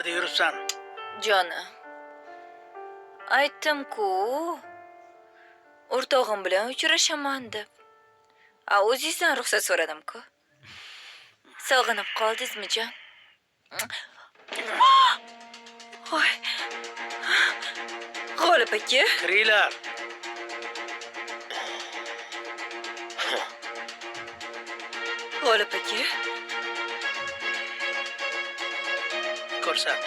Qayerda yuribsan? Jonim. Aytdim-ku. O'rtog'im bilan uchrashaman deb. O'zingizdan ruxsat so'radim-ku. Sog'inib qoldingizmi, jon? Voy. G'olib aka. Kiringlar. G'olib aka. Ko'rsat.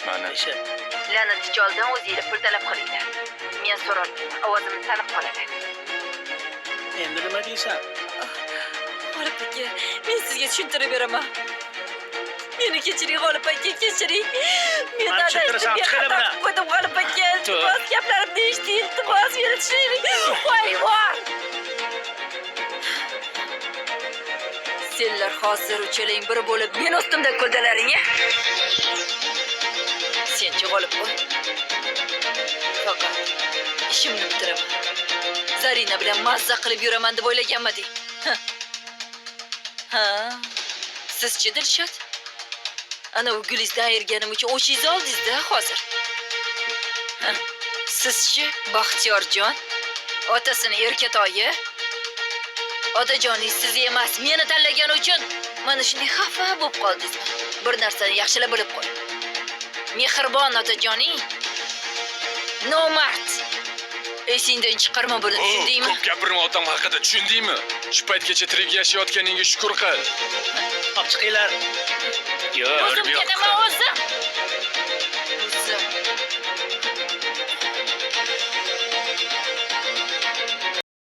Mana Isha. La'nati choldan o'zingizlar pul talab qilinglar. Men so'rolmayman. Ovozimni tanib qoladi. Endi nima deysan? G'olib aka, men sizga tushuntirib beraman. Meni kechiring, G'olib aka, kechiring. Men Mana tushuntirasan, chiqinglar bilan. qo'ydim, G'olib aka. Iltimos, gaplarimni eshiting, iltimos, meni tushuning. Voy. Senlar hozir uchalang bir bo'lib men ustimda kuldalaring-a? Senchi G'olib bo'l. Faqat ishimni bitiraman. Zarina bilan mazza qilib yuraman deb o'ylaganmiding? Ha. Siz-chi Dilshod? Ana u gulizdan ayirganim uchun o'shingizni oldingiz-da hozir. Siz-chi Baxtiyorjon? Otasini erkatoyi? Otajoningiz siz emas, meni tanlagani uchun mana shunday xafa bo'lib qoldingizmi? Bir narsani yaxshilab bilib qo'y. Mehribon otajoning nomard. Esingdan chiqarma buni, tushundingmi? Ko'p gapirma otam haqida, tushundingmi? Shu paytga tirik yashayotganingga shukr qil. Olib chiqinglar. Yur, O'zim ketaman o'zim.